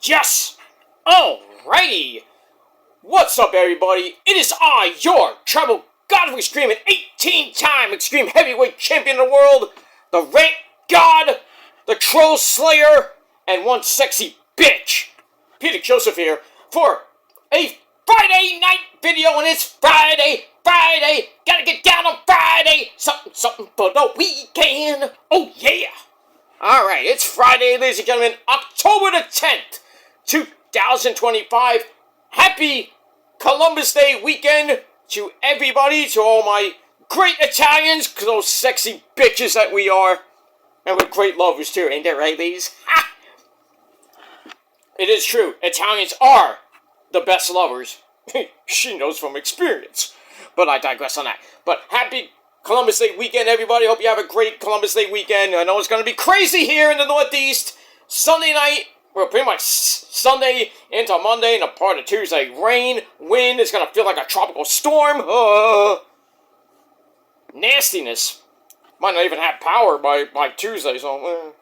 Yes! Alrighty! What's up, everybody? It is I, your Tribal God of Extreme and 18-time Extreme Heavyweight Champion of the world, the Rank God, the Troll Slayer, and one sexy bitch, Peter Joseph here, for a Friday night video, and it's Friday, gotta get down on Friday, something for the weekend, oh yeah! Alright, it's Friday, ladies and gentlemen, October the 10th, 2025, happy Columbus Day weekend to everybody, to all my great Italians, those sexy bitches that we are, and we're great lovers too, ain't that right, ladies? Ha! It is true, Italians are the best lovers. She knows from experience. But I digress on that. But happy Columbus Day weekend, everybody. Hope you have a great Columbus Day weekend. I know it's going to be crazy here in the Northeast. Sunday night, well, pretty much Sunday into Monday and a part of Tuesday. Rain, wind, it's going to feel like a tropical storm. Nastiness. Might not even have power by Tuesday, so...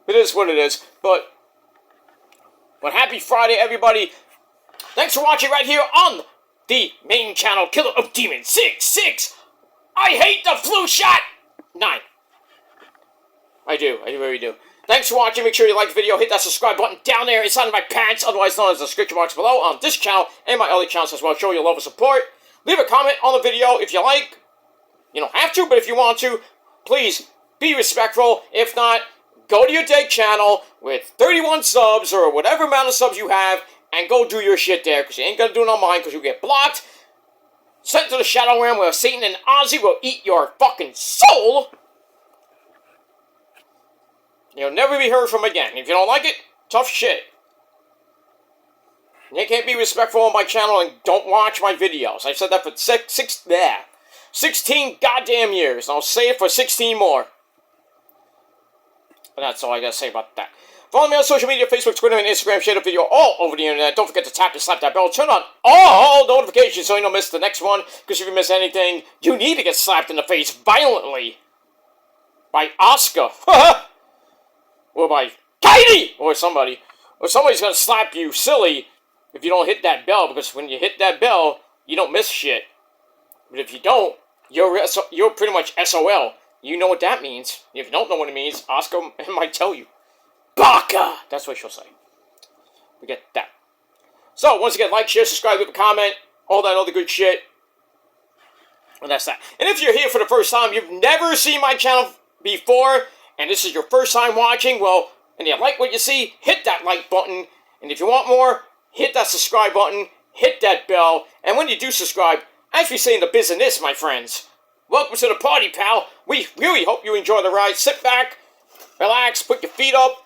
It is what it is. But happy Friday, everybody. Thanks for watching right here on the main channel, Killer of Demons 66. I hate the flu shot. 9. I really do. Thanks for watching. Make sure you like the video. Hit that subscribe button down there inside of my pants, otherwise known as the description box below, on this channel and my other channels as well. Show your love and support. Leave a comment on the video if you like. You don't have to, but if you want to, please be respectful. If not, go to your dead channel with 31 subs or whatever amount of subs you have and go do your shit there, because you ain't gonna do it on mine, because you'll get blocked, sent to the Shadow Realm where Satan and Aussie will eat your fucking soul. You'll never be heard from again. If you don't like it, tough shit. You can't be respectful on my channel and don't watch my videos. I've said that for 16 goddamn years, and I'll say it for 16 more. And that's all I gotta say about that. Follow me on social media, Facebook, Twitter, and Instagram. Share the video all over the internet. Don't forget to tap and slap that bell. Turn on all notifications so you don't miss the next one. Because if you miss anything, you need to get slapped in the face violently. By Oscar. Or by Katie! Or somebody. Or somebody's gonna slap you silly if you don't hit that bell. Because when you hit that bell, you don't miss shit. But if you don't, you're pretty much SOL. You know what that means. If you don't know what it means, Oscar might tell you. Baka! That's what she'll say. Forget that. So, once again, like, share, subscribe, leave a comment, all that other good shit. And that's that. And if you're here for the first time, you've never seen my channel before, and this is your first time watching, well, and you like what you see, hit that like button. And if you want more, hit that subscribe button, hit that bell, and when you do subscribe, as we say in the business, my friends, welcome to the party, pal. We really hope you enjoy the ride. Sit back, relax, put your feet up,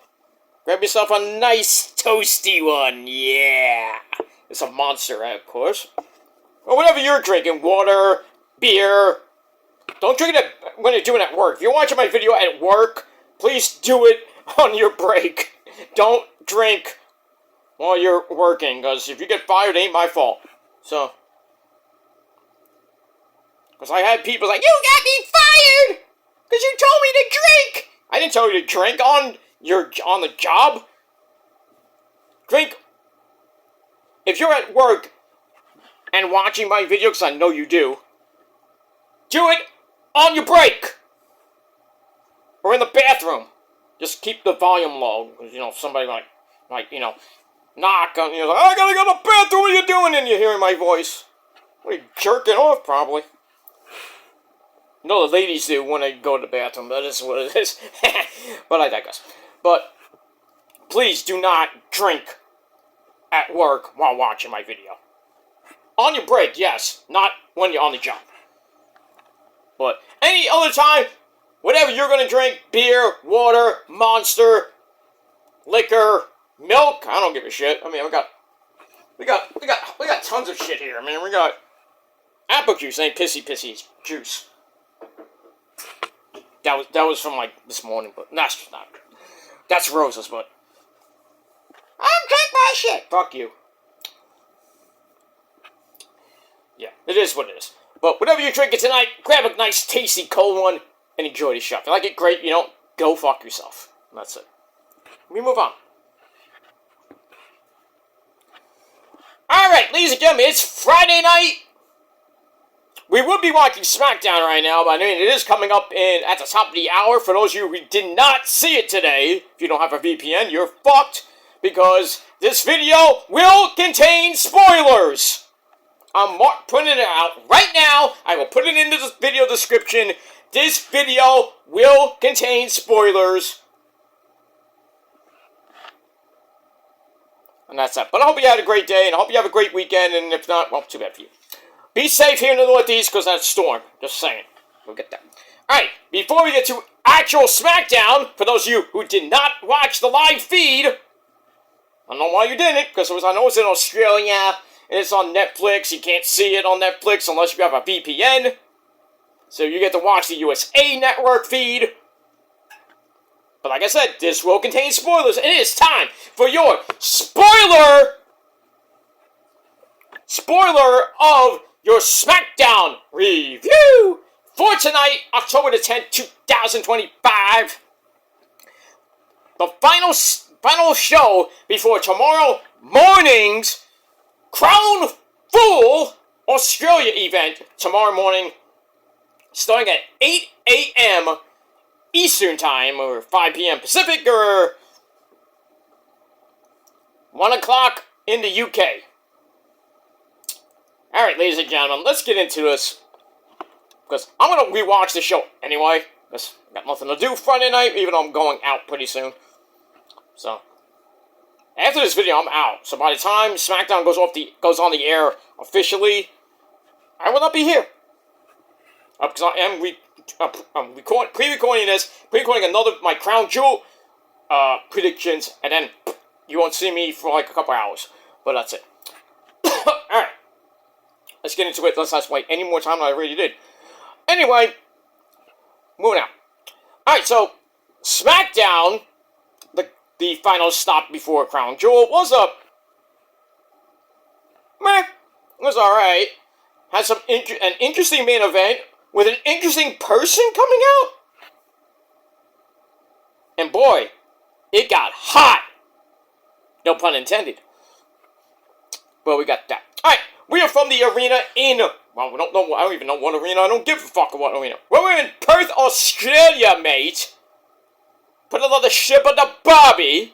grab yourself a nice toasty one. Yeah. It's a Monster, of course. Or whatever you're drinking. Water, beer. Don't drink it when you're doing it at work. If you're watching my video at work, please do it on your break. Don't drink while you're working, because if you get fired, it ain't my fault. So... because I had people like, you got me fired! Because you told me to drink! I didn't tell you to drink on the job. Drink. If you're at work and watching my video, because I know you do it on your break. Or in the bathroom. Just keep the volume low. Because, somebody knock on, like, I gotta go to the bathroom, what are you doing? And you're hearing my voice. What are you jerking off, probably? No, the ladies do when they go to the bathroom. That is what it is. But I digress. But please do not drink at work while watching my video. On your break, yes. Not when you're on the job. But any other time, whatever you're going to drink, beer, water, Monster, liquor, milk, I don't give a shit. I mean, we got tons of shit here. I mean, we got apple juice, ain't pissy juice. That was from, like, this morning, but that's not... That's Rosa's, but... I'm drink my shit! Fuck you. Yeah, it is what it is. But whatever you're drinking tonight, grab a nice, tasty, cold one, and enjoy the shot. If you like it, great. You don't, go fuck yourself. That's it. we move on. Alright, ladies and gentlemen, it's Friday night. We would be watching Smackdown right now, but I mean, it is coming up at the top of the hour. For those of you who did not see it today, if you don't have a VPN, you're fucked, because this video will contain spoilers. I'm putting it out right now. I will put it in the video description. This video will contain spoilers. And that's that. But I hope you had a great day, and I hope you have a great weekend, and if not, well, too bad for you. Be safe here in the Northeast, because that's storm. Just saying. We'll get that. Alright, before we get to actual Smackdown, for those of you who did not watch the live feed, I don't know why you didn't, because I know it's in Australia, and it's on Netflix. You can't see it on Netflix unless you have a VPN. So you get to watch the USA Network feed. But like I said, this will contain spoilers, and it is time for your spoiler of your Smackdown review for tonight, October the 10th, 2025. The final show before tomorrow morning's Crown Full Australia event tomorrow morning, starting at 8 a.m. Eastern Time, or 5 p.m. Pacific, or 1 o'clock in the UK. Alright, ladies and gentlemen, let's get into this, because I'm going to rewatch the show anyway. I got nothing to do Friday night, even though I'm going out pretty soon. So, after this video, I'm out. So by the time Smackdown goes on the air officially, I will not be here. Because I am pre-recording my Crown Jewel predictions, and then you won't see me for like a couple hours. But that's it. Alright. Let's get into it. Let's not wait any more time than I already did. Anyway, moving on. Alright, so Smackdown, the final stop before Crown Jewel, was was alright. Had an interesting main event with an interesting person coming out. And boy, it got hot. No pun intended. But we got that. Alright, we are from the arena in, well, I don't even know what arena. I don't give a fuck what arena. Well, we're in Perth, Australia, mate. Put another ship on the Bobby.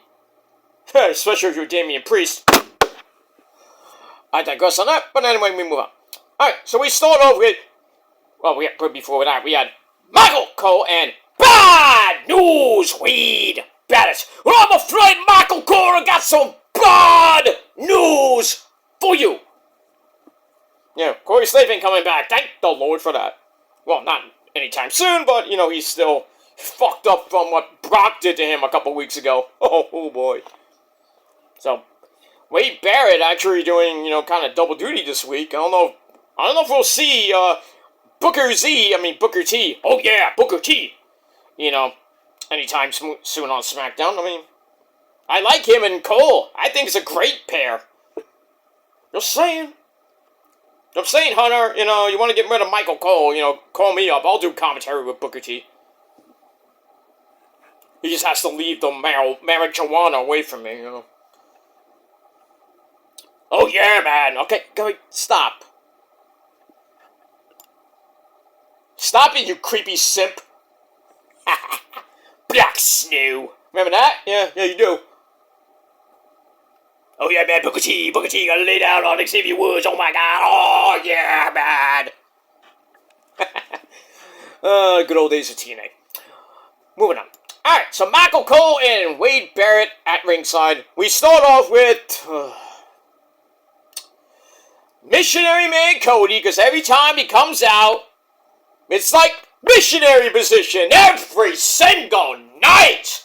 Especially if you're Damian Priest. I digress on that, but anyway, we move on. Alright, so we start off with, well, before that, we had Michael Cole and Bad News Weed Barrett. Well, I'm afraid Michael Cole got some bad news for you. Yeah, Corey Slavin coming back. Thank the Lord for that. Well, not anytime soon, but, you know, he's still fucked up from what Brock did to him a couple weeks ago. Oh boy. So, Wade Barrett actually doing, you know, kind of double duty this week. I don't know if we'll see Booker T. Oh yeah, Booker T. You know, anytime soon on SmackDown. I mean, I like him and Cole. I think it's a great pair. Just saying. I'm saying, Hunter, you know, you want to get rid of Michael Cole, you know, call me up. I'll do commentary with Booker T. He just has to leave the marijuana away from me, you know. Oh yeah, man. Okay, go, stop. Stop it, you creepy simp. Black Snow. Remember that? Yeah, you do. Oh yeah, man, Booker T gonna lay down on Xavier Woods. Oh my god. Oh yeah, man. Good old days of TNA. Moving on. Alright, so Michael Cole and Wade Barrett at ringside. We start off with Missionary Man Cody, because every time he comes out, it's like missionary position every single night.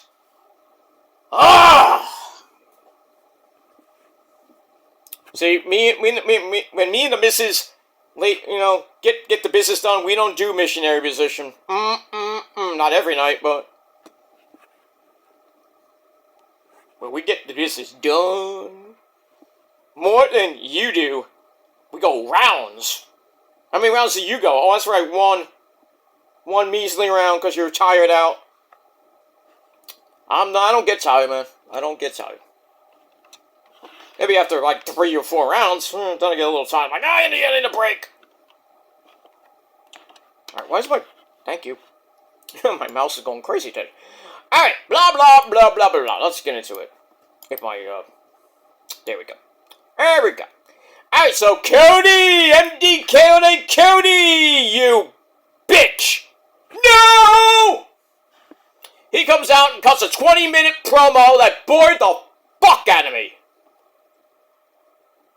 See, when me and the missus, you know, get the business done, we don't do missionary position. Not every night, but when we get the business done, more than you do, we go rounds. How many rounds do you go? Oh, that's right, one measly round because you're tired out. I don't get tired, man. I don't get tired. Maybe after like 3 or 4 rounds, then I get a little tired. I'm like, I need a break. Alright, why is my... Thank you. My mouse is going crazy today. Alright, blah, blah, blah, blah, blah, blah. Let's get into it. If my, there we go. There we go. Alright, so Cody! MDK Cody! You bitch! No! He comes out and cuts a 20-minute promo that bored the fuck out of me.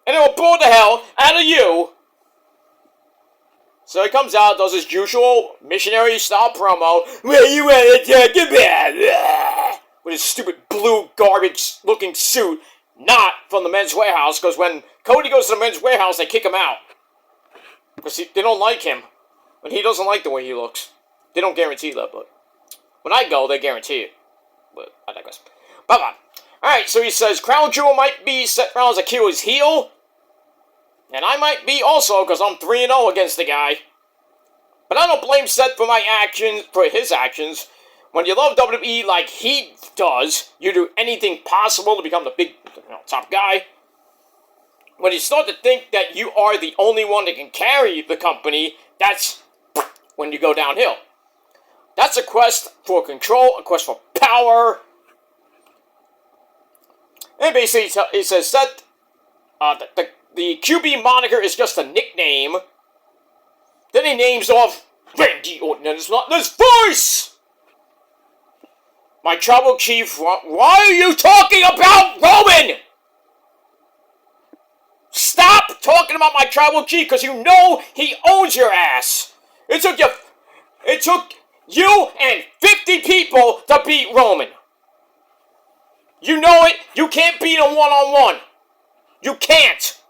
And it will bore the hell out of you. So he comes out, does his usual missionary-style promo. Where you want to talk about? With his stupid blue garbage-looking suit. Not from the Men's Warehouse, because when Cody goes to the Men's Warehouse, they kick him out. Because they don't like him. And he doesn't like the way he looks. They don't guarantee that, but when I go, they guarantee it. But I digress. Bye-bye. Alright, so he says, Crown Jewel might be Seth Rollins' Achilles' heel. And I might be also, because I'm 3-0 against the guy. But I don't blame Seth for his actions. When you love WWE like he does, you do anything possible to become the big, top guy. When you start to think that you are the only one that can carry the company, that's when you go downhill. That's a quest for control, a quest for power. And basically, he says that the QB moniker is just a nickname. Then he names off Randy Orton and his voice! My tribal chief, why are you talking about Roman? Stop talking about my tribal chief, because you know he owns your ass. It took you and 50 people to beat Roman. You know it. You can't beat him one-on-one. You can't.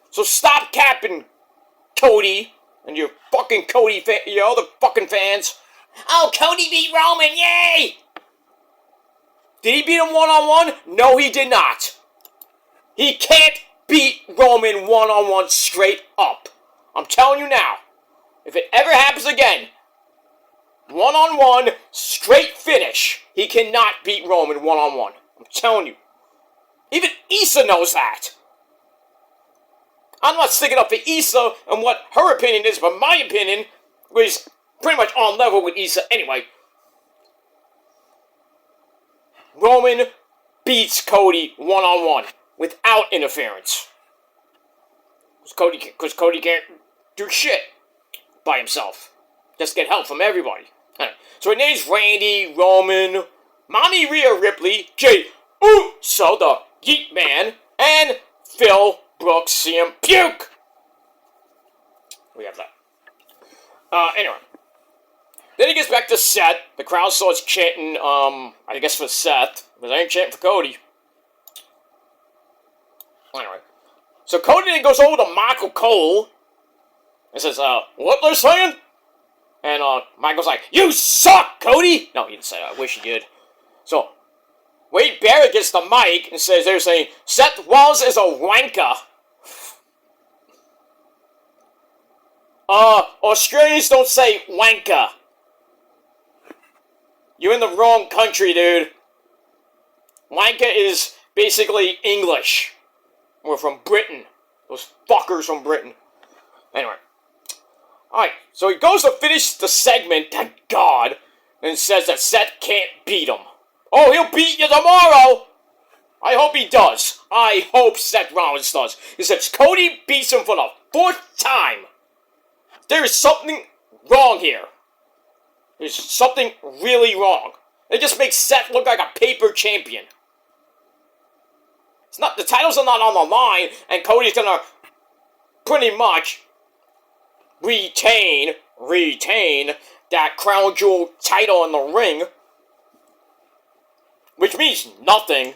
So stop capping, Cody, and your fucking your other fucking fans. Oh, Cody beat Roman, yay! Did he beat him one-on-one? No, he did not. He can't beat Roman one-on-one straight up. I'm telling you now. If it ever happens again, one-on-one, straight finish, he cannot beat Roman one-on-one. I'm telling you. Even Issa knows that. I'm not sticking up for Issa and what her opinion is, but my opinion was pretty much on level with Issa anyway. Roman beats Cody one-on-one without interference. Because Cody can't do shit by himself. Just get help from everybody. So it names Randy, Roman, Mommy Rhea Ripley, Jay Uso, the Yeet Man, and Phil Brooks, CM Puke. We have that. Anyway. Then he gets back to Seth. The crowd starts chanting, I guess for Seth, but they ain't chanting for Cody. Anyway. So Cody then goes over to Michael Cole and says, what they're saying? And, Michael's like, you suck, Cody! No, he didn't say that. I wish he did. So, Wade Barrett gets the mic and says they're saying, Seth Rollins is a wanker. Australians don't say wanker. You're in the wrong country, dude. Wanker is basically English. We're from Britain. Those fuckers from Britain. Anyway. Alright, so he goes to finish the segment, thank God, and says that Seth can't beat him. Oh, he'll beat you tomorrow! I hope he does. I hope Seth Rollins does. He says Cody beats him for the 4th time. There is something wrong here. There's something really wrong. It just makes Seth look like a paper champion. It's not, the titles are not on the line, and Cody's gonna pretty much retain that Crown Jewel title in the ring, which means nothing.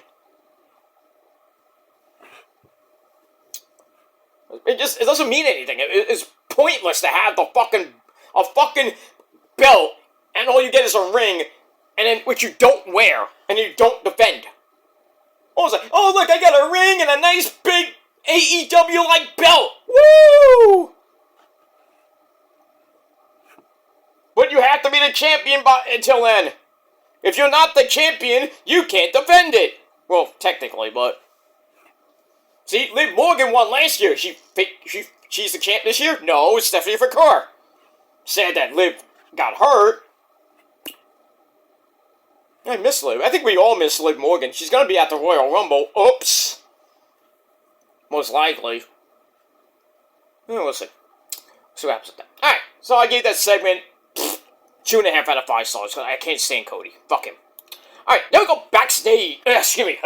It doesn't mean anything. It's pointless to have a fucking belt, and all you get is a ring, and then which you don't wear and you don't defend. Oh, it's like, oh look, I got a ring and a nice big AEW-like belt. Woo! But you have to be the champion until then. If you're not the champion, you can't defend it. Well, technically, but see, Liv Morgan won last year. She's the champ this year. No, it's Stephanie Vercoeur. Sad that Liv got hurt. I miss Liv. I think we all miss Liv Morgan. She's gonna be at the Royal Rumble. Oops. Most likely. Yeah, we'll see. See what happens with that. Alright, so I gave that segment 2.5 out of 5 stars. I can't stand Cody. Fuck him. Alright, then we go backstage. Excuse me.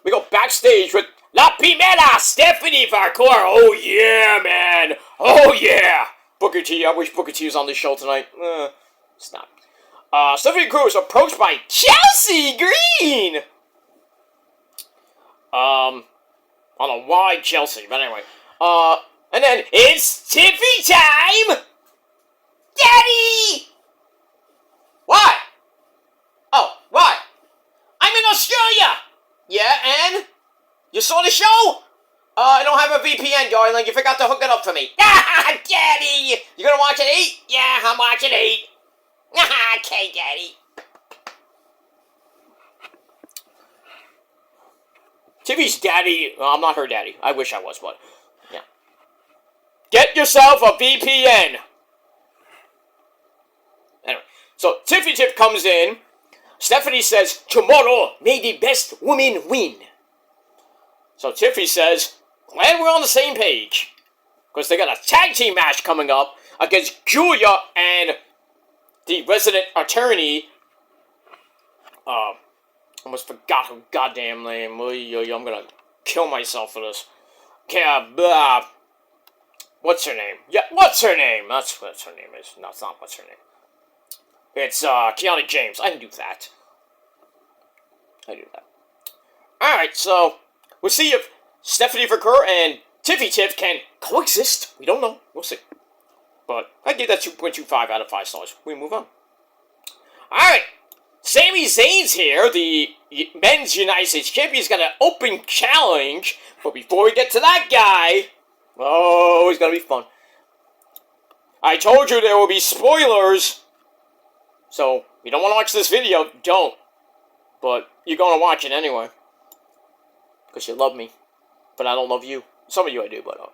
We go backstage with La Primera, Stephanie Vercoeur. Oh yeah, man. Oh yeah. Booker T. I wish Booker T was on this show tonight. It's not. Stephanie Vercoeur is approached by Chelsea Green. I don't know why Chelsea, but anyway. And then it's Tiffy time! Daddy! What? Oh, what? I'm in Australia! Yeah, and? You saw the show? I don't have a VPN, darling. You forgot to hook it up for me. Ah, Daddy! You gonna watch at 8? Yeah, I'm watching 8. Okay, Daddy. Tiffy's daddy. Well, I'm not her daddy. I wish I was, but yeah. Get yourself a VPN. Anyway, so Tiffy Tiff comes in. Stephanie says, tomorrow may the best woman win. So Tiffy says, glad we're on the same page. Because they got a tag team match coming up against Julia and the resident attorney. Almost forgot her goddamn name. I'm gonna kill myself for this. What's her name? Yeah, what's her name? That's what her name is. No, it's not what's her name. It's, Kiana James. I can do that. Alright, so, we'll see if Stephanie Vercoeur and Tiffy Tiff can coexist. We don't know. We'll see. But I give that 2.25 out of 5 stars. We move on. Alright. Sami Zayn's here, the men's United States champion. He's got an open challenge. But before we get to that guy, oh, it's going to be fun. I told you there will be spoilers. So, if you don't want to watch this video, don't. But you're going to watch it anyway. Because you love me. But I don't love you. Some of you I do, but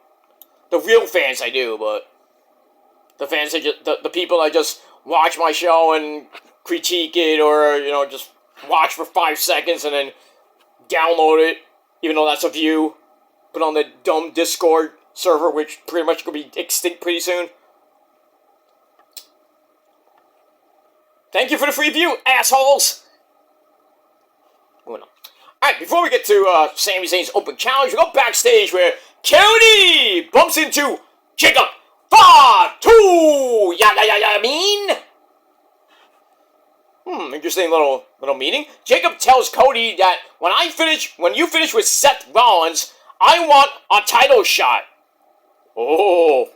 the real fans I do, but the fans that just, the people that just watch my show and critique it, or, you know, just watch for 5 seconds and then download it, even though that's a view, put on the dumb Discord server, which pretty much could be extinct pretty soon. Thank you for the free view, assholes! Moving on. Alright, before we get to Sami Zayn's open challenge, we go backstage where Cody bumps into Jacob Fatu! I mean? Interesting little meeting. Jacob tells Cody that when you finish with Seth Rollins, I want a title shot. Oh.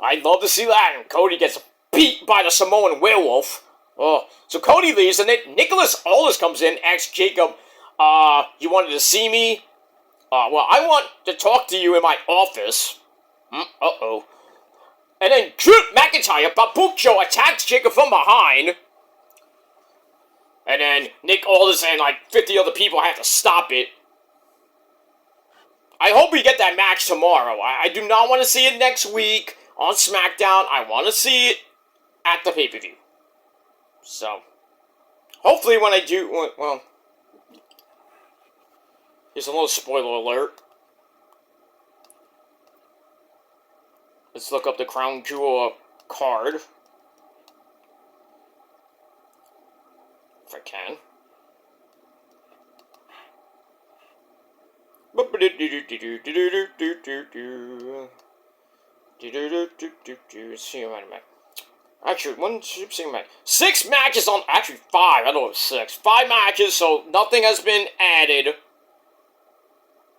I'd love to see that. And Cody gets beat by the Samoan werewolf. Oh. So Cody leaves, and then Nicholas Aldis comes in, asks Jacob, you wanted to see me? Well, I want to talk to you in my office. Uh-oh. And then Drew McIntyre, Babucho, attacks Jacob from behind. And then Nick Aldis and like 50 other people have to stop it. I hope we get that match tomorrow. I do not want to see it next week on Smackdown. I want to see it at the pay-per-view. So, hopefully when I do, well, here's a little spoiler alert. Let's look up the Crown Jewel card. If I can. Let's see how many matches. Actually, 1, 2, 3 matches. 6 matches on. Actually, 5. I know it was 6. 5 matches, so nothing has been added.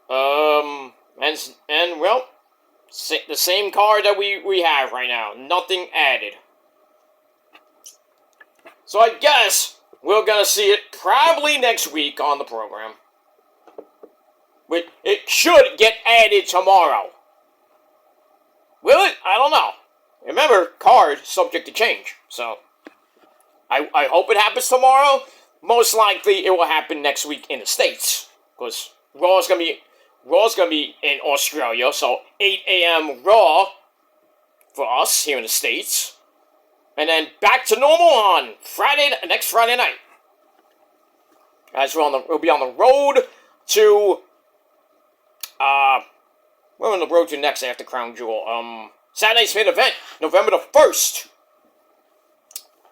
And well, the same card that we have right now. Nothing added. So I guess we're gonna see it probably next week on the program. But it should get added tomorrow. Will it? I don't know. Remember, card subject to change. So I hope it happens tomorrow. most likely it will happen next week in the States. Because Raw's gonna be in Australia, so 8 a.m. Raw for us here in the States. And then back to normal on next Friday night. As we'll be on the road to, we're on the road to next after Crown Jewel. Saturday's main event, November the 1st.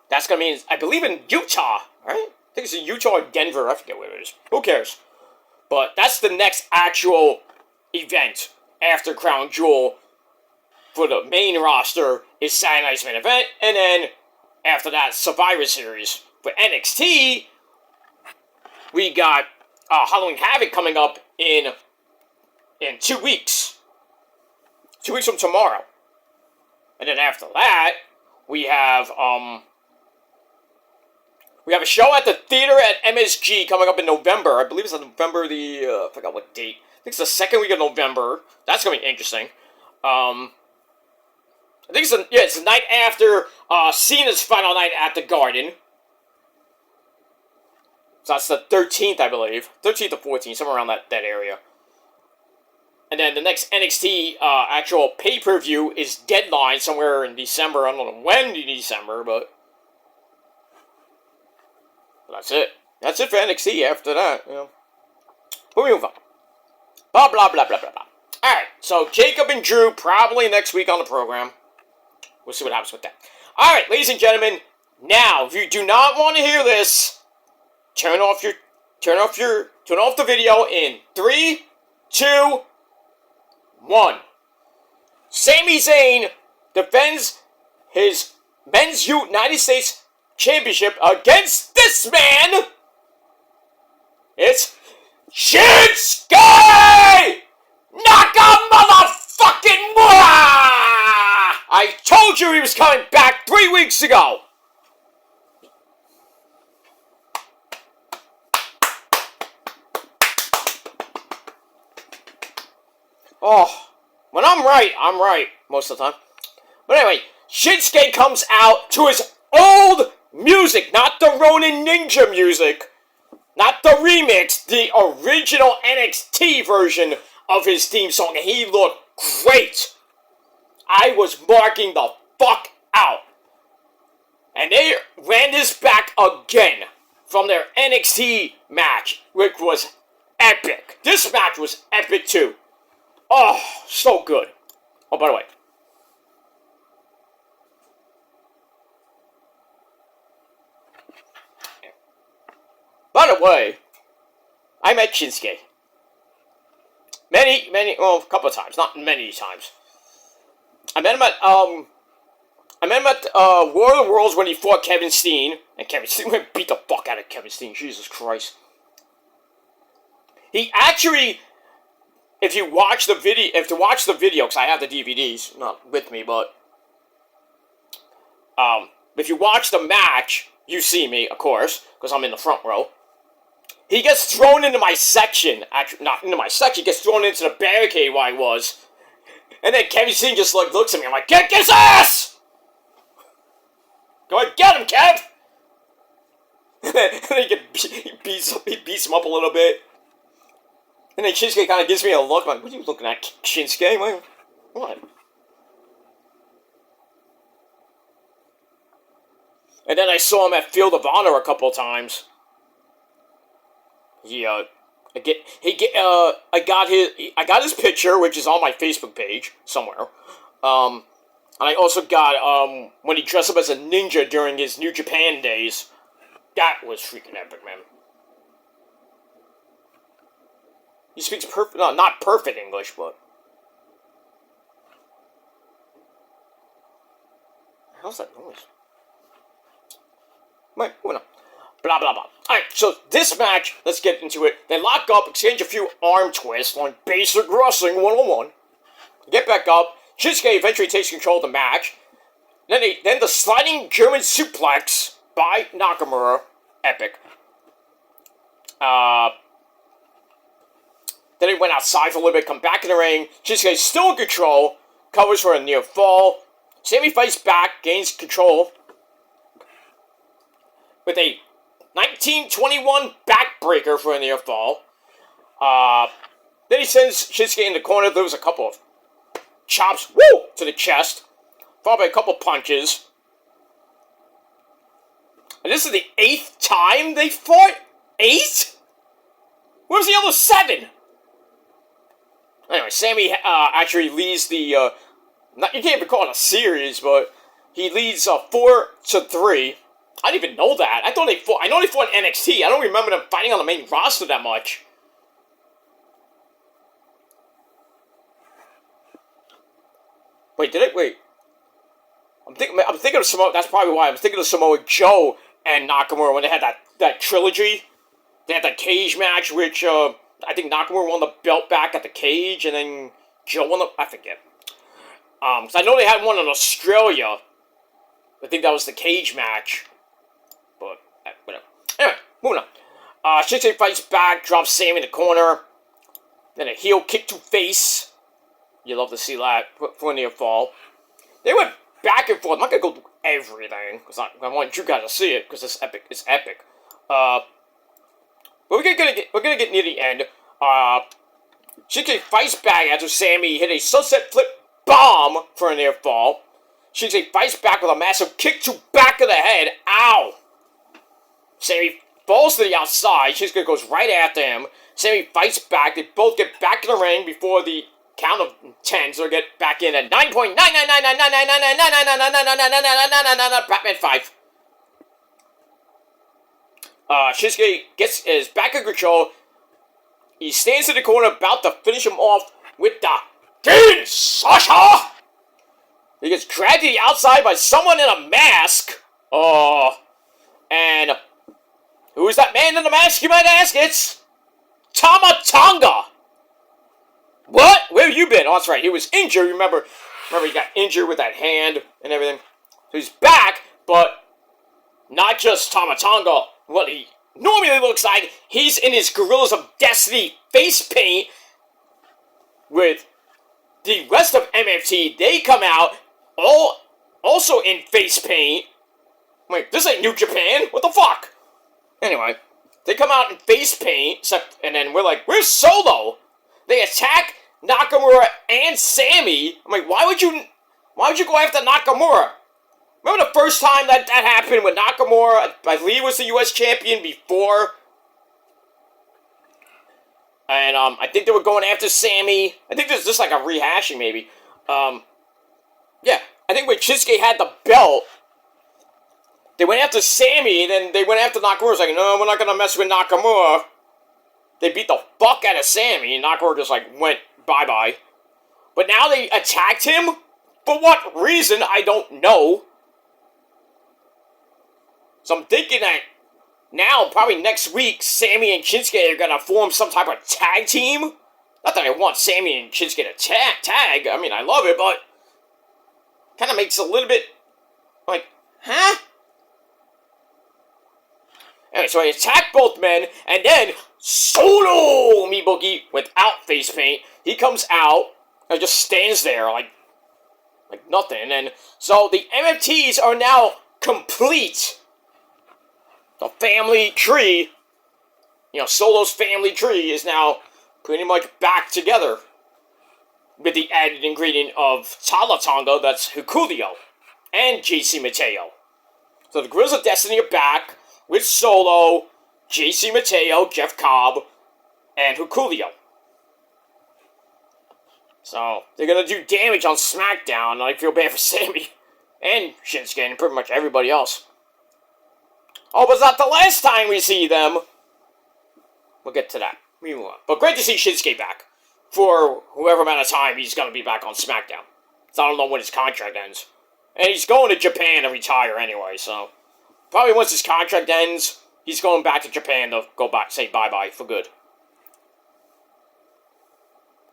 That's gonna be, I believe, in Utah, right? I think it's in Utah or Denver, I forget where it is. Who cares? But that's the next actual event after Crown Jewel for the main roster is Saturday night's main event, and then after that, Survivor Series. For NXT, we got Halloween Havoc coming up in 2 weeks. 2 weeks from tomorrow. And then after that, we have a show at the theater at MSG coming up in November. I believe it's November I forgot what date. I think it's the second week of November. That's going to be interesting. I think it's the night after Cena's final night at the Garden. So that's the 13th, I believe. 13th or 14th, somewhere around that area. And then the next NXT actual pay-per-view is Deadline somewhere in December. I don't know when in December, but that's it. That's it for NXT after that, you know. We'll move on. Blah, blah, blah, blah, blah, blah. Alright, so Jacob and Drew probably next week on the program. We'll see what happens with that. Alright, ladies and gentlemen, now, if you do not want to hear this, turn off the video in 3, 2, 1. Sami Zayn defends his men's United States Championship against this man. It's Shinsuke Nakamura! I told you he was coming back 3 weeks ago. Oh, when I'm right most of the time. But anyway, Shinsuke comes out to his old music, not the Ronin Ninja music, not the remix, the original NXT version of his theme song, and he looked great. I was marking the fuck out. And they ran this back again from their NXT match, which was epic. This match was epic too. Oh, so good. Oh, by the way. I met Shinsuke. Well, a couple of times, not many times. I met him at War of the Worlds when he fought Kevin Steen, and Kevin Steen beat the fuck out of Kevin Steen. Jesus Christ. He actually, if you watch the video, because I have the DVDs, not with me, but if you watch the match, you see me, of course, because I'm in the front row. He gets thrown into my section. Actually, not into my section. He gets thrown into the barricade where I was. And then Kevin Steen just looks at me. I'm like, kick his ass! Go ahead, get him, Kev! And then he beats him up a little bit. And then Shinsuke kind of gives me a look. I'm like, what are you looking at, Shinsuke? Like, what? And then I saw him at Field of Honor a couple of times. I got his picture, which is on my Facebook page somewhere. And I also got when he dressed up as a ninja during his New Japan days. That was freaking epic, man. He speaks not perfect English, but how's that noise? Wait, moving on. Blah, blah, blah. Alright, so this match, let's get into it. They lock up, exchange a few arm twists on Basic Wrestling 101. Get back up. Shinsuke eventually takes control of the match. Then the sliding German suplex by Nakamura. Epic. Then he went outside for a little bit, come back in the ring. Shinsuke still in control. Covers for a near fall. Sami fights back, gains control with a 1921 backbreaker for a near fall. Then he sends Shinsuke in the corner. There was a couple of chops, woo, to the chest, followed by a couple punches. And this is the 8th time they fought? 8? Where's the other 7? Anyway, Sammy actually leads the, you can't even call it a series, but he leads 4-3. I didn't even know that. I know they fought in NXT. I don't remember them fighting on the main roster that much. Wait. I'm thinking of Samoa. That's probably why I'm thinking of Samoa Joe and Nakamura when they had that trilogy. They had that cage match, which I think Nakamura won the belt back at the cage, and then Joe won the. I forget. So I know they had one in Australia. I think that was the cage match. But whatever. Anyway, moving on. Shinsuke fights back, drops Sam in the corner. Then a heel kick to face. You love to see that for a near fall. They went back and forth. I'm not gonna go through everything because I want you guys to see it because it's epic. It's epic. But we're gonna get near the end. Shinsuke fights back after Sammy hit a sunset flip bomb for a near fall. Shinsuke fights back with a massive kick to back of the head. Ow! Sammy falls to the outside. Shinsuke goes right after him. Sammy fights back. They both get back in the ring before the count of 10, so they get back in at 9.99999999999999999999999999999 Batman 5. Shinsuke is back in control. He stands in the corner about to finish him off with the King Sasha! He gets dragged to the outside by someone in a mask. And who is that man in the mask, you might ask? It's Tama Tonga. What? Where have you been? Oh, that's right. He was injured. Remember he got injured with that hand and everything. So he's back, but not just Tama Tonga. What he normally looks like. He's in his Gorillas of Destiny face paint with the rest of MFT. They come out all also in face paint. Wait, this ain't New Japan. What the fuck? Anyway, they come out in face paint, and then we're like, where's Solo? They attack Nakamura and Sammy. I'm like, why would you go after Nakamura? Remember the first time that happened with Nakamura? I believe he was the U.S. champion before. And I think they were going after Sammy. I think this is just like a rehashing, maybe. Yeah, I think when Shinsuke had the belt, they went after Sammy, and then they went after Nakamura. It's like, no, we're not gonna mess with Nakamura. They beat the fuck out of Sammy, and Nakamura just like went bye-bye. But now they attacked him? For what reason, I don't know. So I'm thinking that now, probably next week, Sammy and Shinsuke are gonna form some type of tag team. Not that I want Sammy and Shinsuke to tag. I mean, I love it, but kind of makes a little bit like, huh? Anyway, so I attack both men, and then Solo Me Boogie without face paint. He comes out and just stands there like nothing. And then, so the MFTs are now complete. The family tree, Solo's family tree is now pretty much back together. With the added ingredient of Tama Tonga, that's Hikuleo, and JC Mateo. So the Gorillas of Destiny are back with Solo, JC Mateo, Jeff Cobb, and Hikuleo. So they're gonna do damage on Smackdown, and I feel bad for Sammy and Shinsuke and pretty much everybody else. Oh, but it's not the last time we see them. We'll get to that. But great to see Shinsuke back. For whoever amount of time he's going to be back on SmackDown. So I don't know when his contract ends. And he's going to Japan to retire anyway, so probably once his contract ends, he's going back to Japan to go back, say bye-bye for good.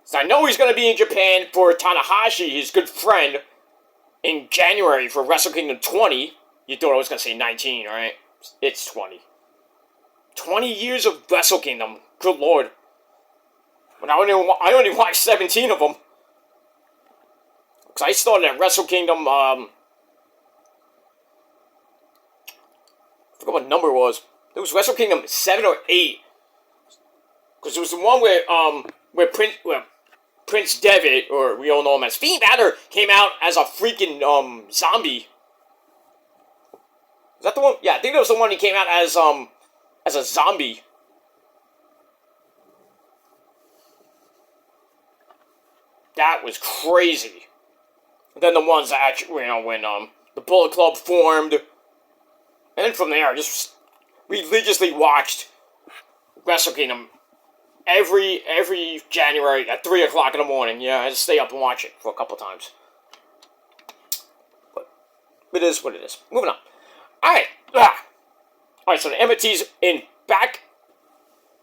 So I know he's going to be in Japan for Tanahashi, his good friend, in January for Wrestle Kingdom 20. You thought I was going to say 19, right? It's 20. 20 years of Wrestle Kingdom. Good lord. But I only watched 17 of them. Because I started at Wrestle Kingdom, I forgot what number it was. It was Wrestle Kingdom 7 or 8. Because it was the one where Prince Devitt, or we all know him as Fiend Balor, came out as a freaking zombie. Is that the one? Yeah, I think that was the one he came out as a zombie. That was crazy. And then the ones that actually, when the Bullet Club formed, and then from there, I just religiously watched Wrestle Kingdom every January at 3 o'clock in the morning. Yeah, I had to stay up and watch it for a couple times. But it is what it is. Moving on. Alright. Alright, so the MTs in back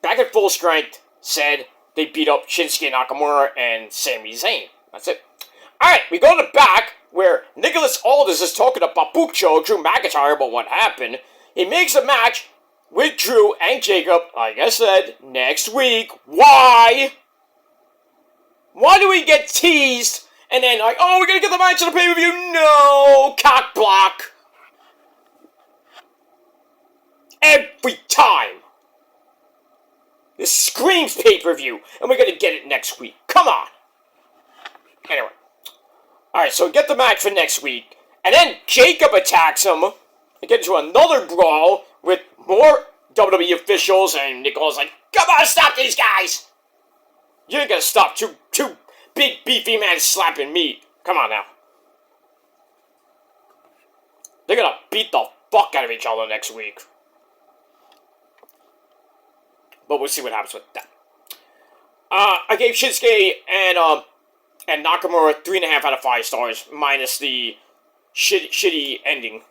at full strength said they beat up Shinsuke Nakamura and Sami Zayn. That's it. Alright, we go to the back where Nicholas Aldis is talking about Bucho, Drew McIntyre, about what happened. He makes a match with Drew and Jacob, like I said, next week. Why? Why do we get teased and then like, oh, we're gonna get the match on the pay-per-view? No! Cock block! Every time! This screams pay-per-view, and we're gonna get it next week. Come on! Anyway. Alright, so we get the match for next week, and then Jacob attacks him, and get into another brawl with more WWE officials, and Nicole's like, come on, stop these guys! You ain't gonna stop two big beefy men slapping meat. Come on now. They're gonna beat the fuck out of each other next week. But we'll see what happens with that. I gave Shinsuke and Nakamura 3.5 out of 5 stars, minus the shitty ending.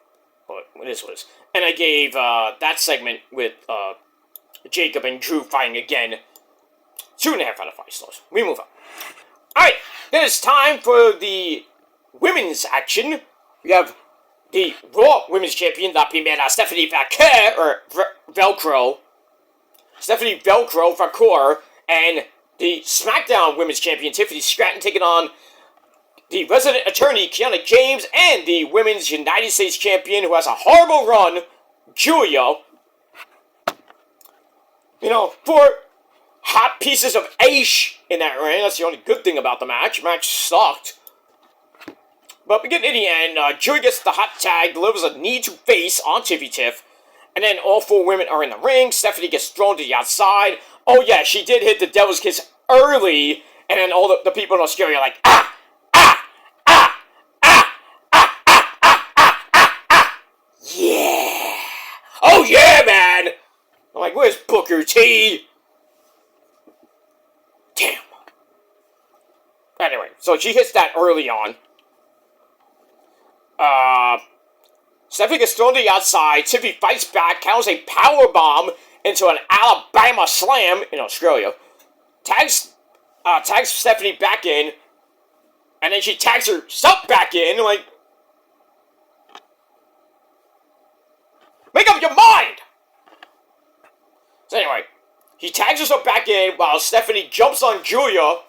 But it is what it is. And I gave that segment with Jacob and Drew fighting again 2.5 out of 5 stars. We move on. Alright, then it's time for the women's action. We have the Raw Women's Champion, la primera Stephanie Vaquer, or Velcro. Stephanie Velcro Vaquer, and the Smackdown Women's Champion, Tiffany Stratton, taking on the resident attorney, Kiana James, and the Women's United States Champion, who has a horrible run, Julia. You know, 4 hot pieces of ash in that ring. That's the only good thing about the match. The match sucked. But we get in the end, Julia gets the hot tag, delivers a knee to face on Tiffy Tiff, and then all 4 women are in the ring. Stephanie gets thrown to the outside. Oh yeah, she did hit the Devil's Kiss early, and then all the people in Australia are like, ah, ah, ah, ah, ah, ah, ah, ah, ah, ah, yeah. Oh yeah, man. I'm like, where's Booker T? Damn. Anyway, so she hits that early on. Stephanie gets thrown to the outside. Tiffy fights back, counters a powerbomb into an Alabama slam in Australia. Tags Stephanie back in, and then she tags herself back in. Like, make up your mind. So anyway, she tags herself back in while Stephanie jumps on Julia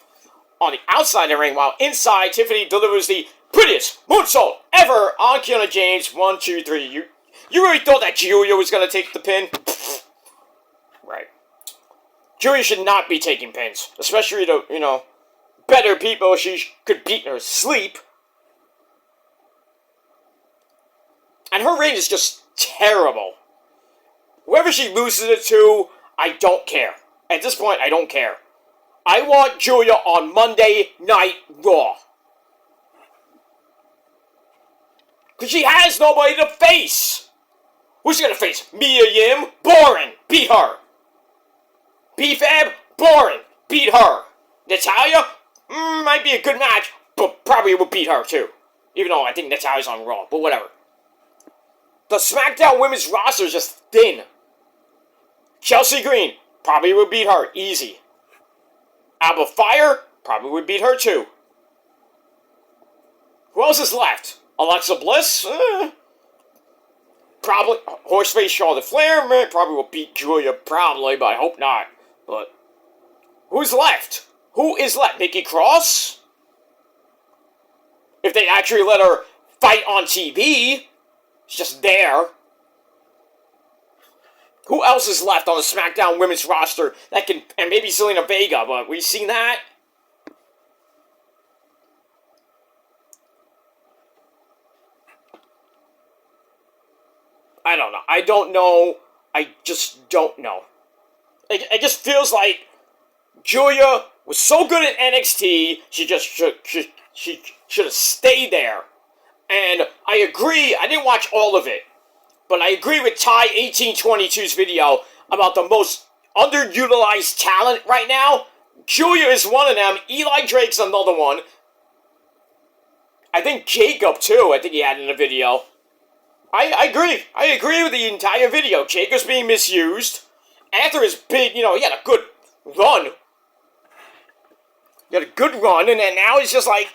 on the outside of the ring, while inside Tiffany delivers the prettiest moonsault ever on Kiana James. 1, 2, 3. You really thought that Julia was gonna take the pin? Right. Julia should not be taking pins, especially to better people she could beat in her sleep. And her reign is just terrible. Whoever she loses it to, I don't care. At this point, I don't care. I want Julia on Monday Night Raw. Because she has nobody to face. Who's she gonna face? Mia Yim? Boring. Beat her. B-Fab? Boring. Beat her. Natalya? Might be a good match, but probably will beat her too. Even though I think Natalya's on Raw, but whatever. The SmackDown women's roster is just thin. Chelsea Green? Probably would beat her. Easy. Alba Fire? Probably would beat her too. Who else is left? Alexa Bliss? Probably. Horseface Charlotte Flair? Probably will beat Julia, probably, but I hope not. But who's left? Who is left? Nikki Cross? If they actually let her fight on TV, she's just there. Who else is left on the SmackDown women's roster that can, and maybe Zelina Vega, but we've seen that? I don't know. I don't know. I just don't know. It just feels like Julia was so good at NXT, she just should have stayed there. And I agree, I didn't watch all of it, but I agree with Ty1822's video about the most underutilized talent right now. Julia is one of them. Eli Drake's another one. I think Jacob, too, I think he had in the video. I agree. I agree with the entire video. Jacob's being misused. After his big, he had a good run. He had a good run, and then now he's just like,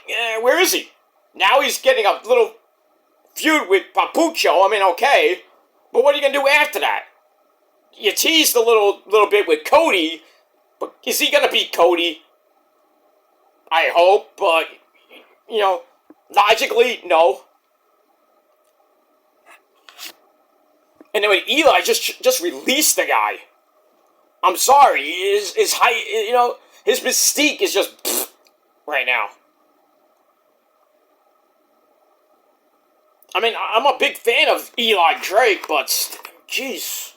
where is he? Now he's getting a little feud with Papucho. I mean, okay. But what are you going to do after that? You teased a little bit with Cody, but is he going to beat Cody? I hope, but, logically, no. And then with Eli, just release the guy. I'm sorry, his mystique is just pfft right now. I mean, I'm a big fan of Eli Drake, but, jeez.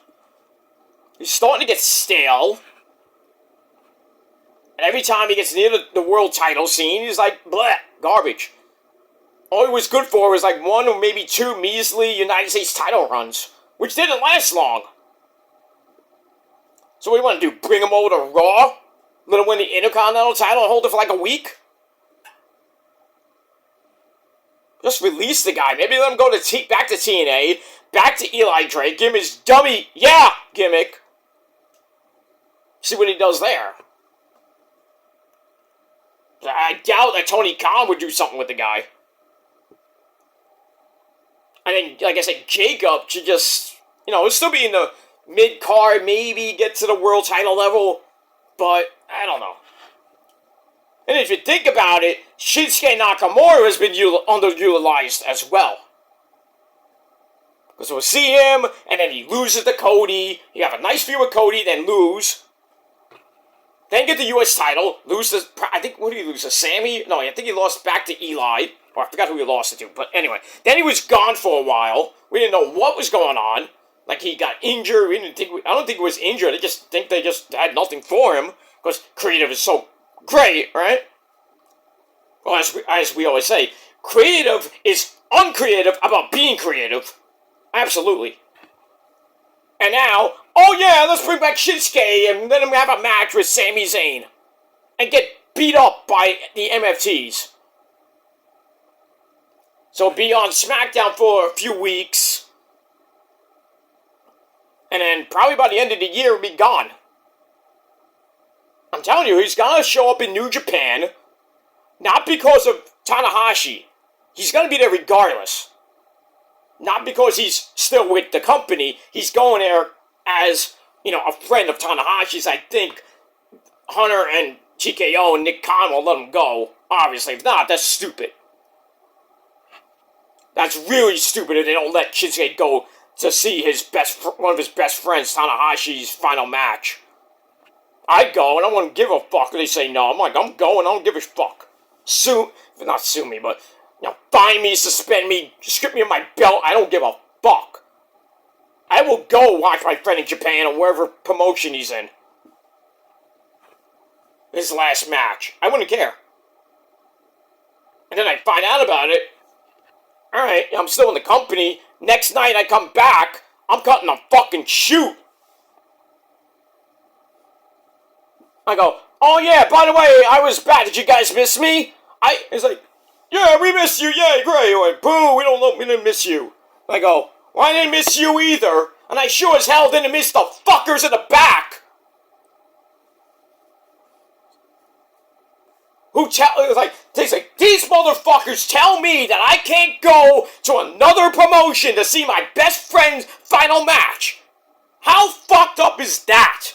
He's starting to get stale. And every time he gets near the world title scene, he's like, bleh, garbage. All he was good for was like 1 or maybe 2 measly United States title runs, which didn't last long. So what do you want to do, bring him over to Raw? Let him win the Intercontinental title and hold it for like a week? Just release the guy. Maybe let him go to back to TNA, back to Eli Drake, give him his dummy, yeah, gimmick. See what he does there. I doubt that Tony Khan would do something with the guy. And then, like I said, Jacob should just, he'll still be in the mid-card, maybe get to the world title level, but I don't know. And if you think about it, Shinsuke Nakamura has been underutilized as well. Because we'll see him, and then he loses to Cody. You have a nice feud with Cody, then lose. Then get the U.S. title, lose to, I think, what did he lose to, Sammy? No, I think he lost back to Eli. Or I forgot who he lost it to, but anyway. Then he was gone for a while. We didn't know what was going on. Like, he got injured. I don't think he was injured. I just think they just had nothing for him. Because creative is so great, right? Well, as we always say, creative is uncreative about being creative. Absolutely. And now, oh yeah, let's bring back Shinsuke and let him have a match with Sami Zayn. And get beat up by the MFTs. So be on Smackdown for a few weeks. And then probably by the end of the year, be gone. I'm telling you, he's gonna show up in New Japan. Not because of Tanahashi. He's gonna be there regardless. Not because he's still with the company. He's going there as, a friend of Tanahashi's. I think Hunter and TKO and Nick Khan will let him go. Obviously, if not, that's stupid. That's really stupid if they don't let Shinsuke go to see one of his best friends, Tanahashi's final match. I'd go, and I wouldn't give a fuck if they say no. I'm like, I'm going, I don't give a fuck. Not sue me, but, fine me, suspend me, strip me of my belt, I don't give a fuck. I will go watch my friend in Japan or wherever promotion he's in. His last match. I wouldn't care. And then I find out about it. Alright, I'm still in the company. Next night I come back, I'm cutting a fucking shoot. I go, oh yeah, by the way, I was back. Did you guys miss me? It's like, yeah, we missed you. Yeah, great. Like, boo, we didn't miss you. I go, well, I didn't miss you either. And I sure as hell didn't miss the fuckers in the back. These motherfuckers tell me that I can't go to another promotion to see my best friend's final match. How fucked up is that?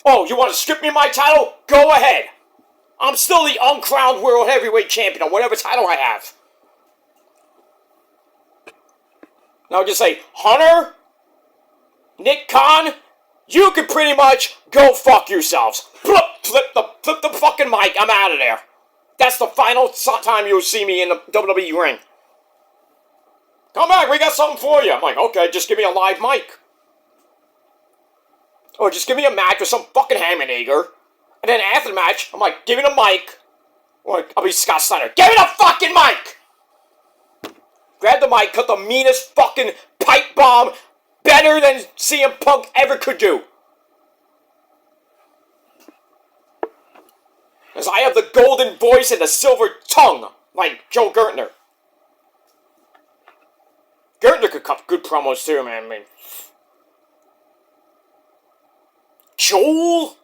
Oh, you want to strip me of my title? Go ahead. I'm still the uncrowned World Heavyweight Champion on whatever title I have. Now just say, Hunter, Nick Khan, you can pretty much go fuck yourselves. Flip the fucking mic. I'm out of there. That's the final time you'll see me in the WWE ring. Come back, we got something for you. I'm like, okay, just give me a live mic. Or just give me a match with some fucking Hammernager. And then after the match, I'm like, give me the mic. Or I'll be Scott Steiner. Give me the fucking mic! Grab the mic, cut the meanest fucking pipe bomb better than CM Punk ever could do. Because I have the golden voice and the silver tongue, like Joe Gertner. Gertner could cut good promos too, man. I mean, Joel?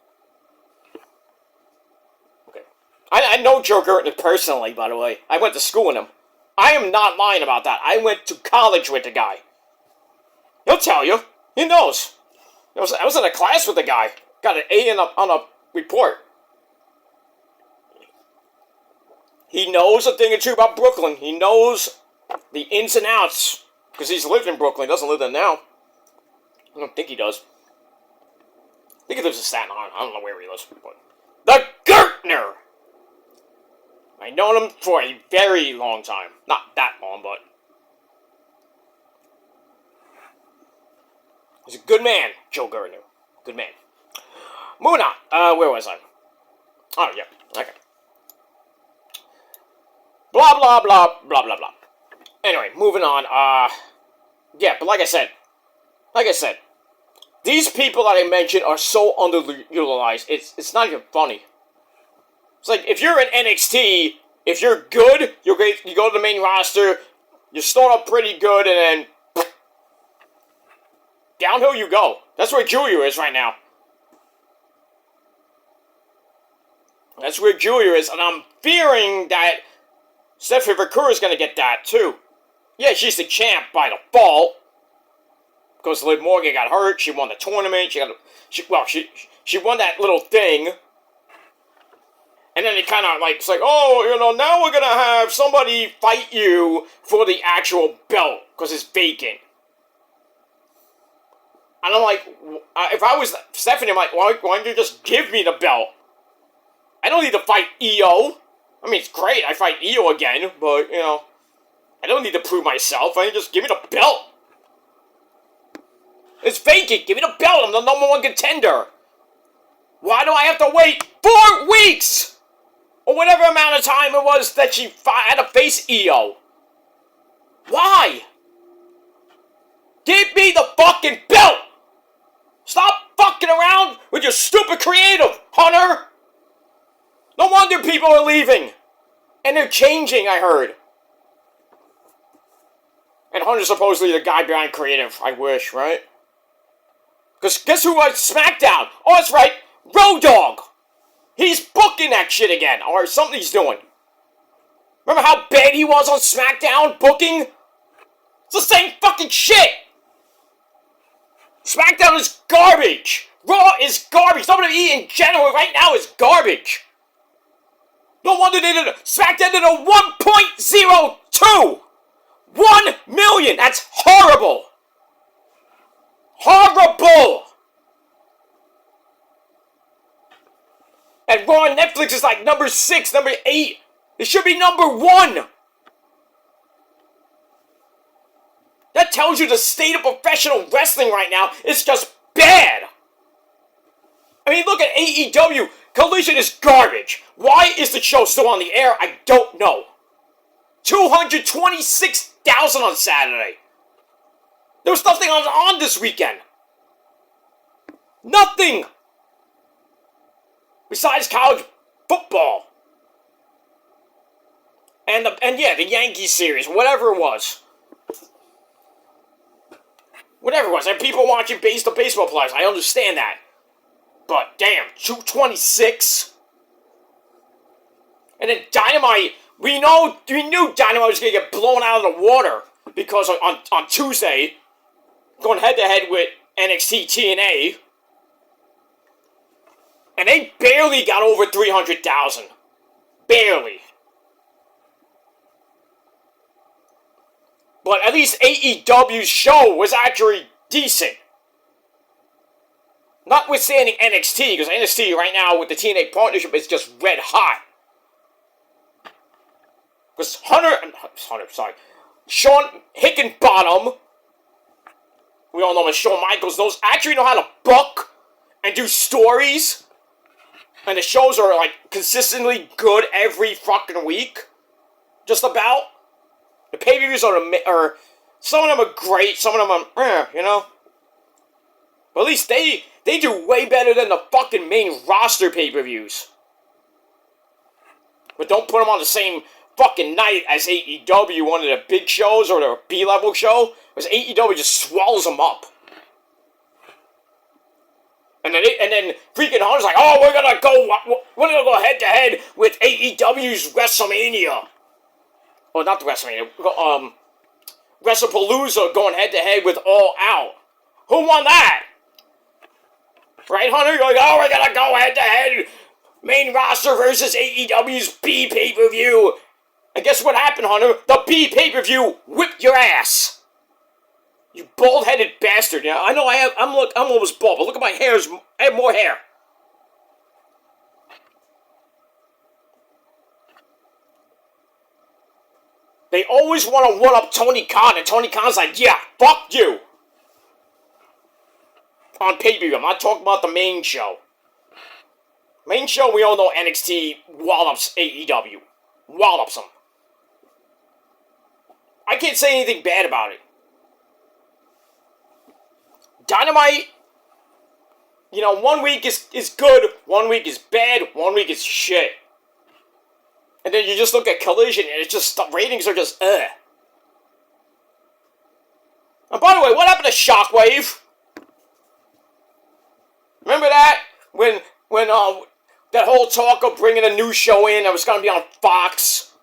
Okay. I know Joe Gertner personally, by the way. I went to school with him. I am not lying about that. I went to college with the guy. He'll tell you. He knows. I was in a class with the guy. Got an A on a report. He knows a thing or two about Brooklyn. He knows the ins and outs. Because he's lived in Brooklyn. He doesn't live there now. I don't think he does. I think he lives in Staten Island. I don't know where he lives. But the Gertner! I've known him for a very long time. Not that long, but... he's a good man, Joe Gertner. Good man. Moving on. Where was I? Oh, yeah. Okay. Blah, blah, blah, blah, blah, blah. Anyway, moving on. Yeah, but like I said, these people that I mentioned are so underutilized, it's not even funny. It's like, if you're in NXT, if you're good, you go to the main roster, you start off pretty good, and then downhill you go. That's where Julia is right now. That's where Julia is, and I'm fearing that Stephanie Vancouver is going to get that, too. Yeah, she's the champ by default. Because Liv Morgan got hurt, she won the tournament, she won that little thing. And then it kind of like, it's like, oh, you know, now we're going to have somebody fight you for the actual belt, because it's vacant. And I'm like, if I was Stephanie, I'm like, why don't you just give me the belt? I don't need to fight Io. I mean, it's great, I fight Io again, but, you know, I don't need to prove myself. I just give me the belt. It's vacant. Give me the belt. I'm the #1 contender. Why do I have to wait 4 weeks? Or whatever amount of time it was that she had to face Io. Why? Give me the fucking belt. Stop fucking around with your stupid creative, Hunter. No wonder people are leaving. And they're changing, I heard. And Hunter's supposedly the guy behind creative. I wish, right? Because guess who was Smackdown? Oh, that's right. Road Dogg. He's booking that shit again. Or something he's doing. Remember how bad he was on Smackdown booking? It's the same fucking shit. Smackdown is garbage. Raw is garbage. WWE in general right now is garbage. No wonder they did it. Smackdown did a 1.02. 1 million. That's horrible. Horrible. And Raw on Netflix is like number 6, number 8. It should be number 1. That tells you the state of professional wrestling right now is just bad. I mean, look at AEW. Collision is garbage. Why is the show still on the air? I don't know. 226,000 on Saturday. There was nothing on this weekend. Nothing. Besides college football. And yeah, the Yankees series, whatever it was. Whatever it was. And people watching baseball players. I understand that. But damn, 226. And then Dynamite, we knew Dynamite was gonna get blown out of the water because on Tuesday, going head to head with NXT TNA, and they barely got over 300,000. Barely. But at least AEW's show was actually decent. Notwithstanding NXT, because NXT right now with the TNA partnership is just red hot. Because Sean Hickenbottom, we all know him as Shawn Michaels, actually know how to book and do stories. And the shows are, like, consistently good every fucking week. Just about. The pay-per-views are some of them are great, some of them are, you know. But at least they do way better than the fucking main roster pay-per-views. But don't put them on the same fucking night as AEW, one of the big shows or the B-level show, because AEW just swallows them up. And then freaking Hunter's like, oh, we're gonna go head to head with AEW's WrestleMania. Well, not the WrestleMania. WrestlePalooza going head to head with All Out. Who won that? Right, Hunter? You're like, oh, we're gonna go head to head. Main roster versus AEW's B pay-per-view. And guess what happened, Hunter? The B pay-per-view whipped your ass. You bald-headed bastard. Yeah, I know I'm almost bald, but look at my hair. I have more hair. They always want to one-up Tony Khan, and Tony Khan's like, yeah, fuck you. On pay-per-view. I'm not talking about the main show. Main show, we all know NXT wallops AEW. Wallops them. I can't say anything bad about it. Dynamite, you know, 1 week is good, 1 week is bad, 1 week is shit. And then you just look at Collision, and it's just, the ratings are just, And by the way, what happened to Shockwave? Remember that? When that whole talk of bringing a new show in that was going to be on Fox?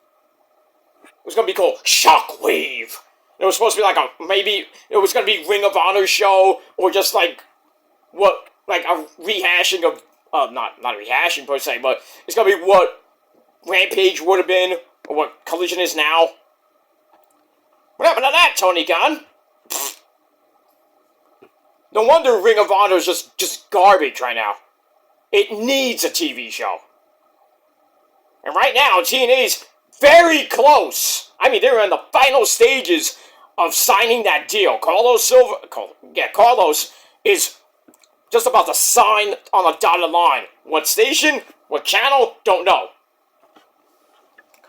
It was going to be called Shockwave. It was supposed to be like maybe it was going to be Ring of Honor show, or just like, a rehashing of, not a rehashing per se, but it's going to be what Rampage would have been, or what Collision is now. What happened to that, Tony Khan? No wonder Ring of Honor is just garbage right now. It needs a TV show. And right now, TNA's very close. I mean, they're in the final stages of signing that deal. Carlos is just about to sign on the dotted line. What station? What channel? Don't know.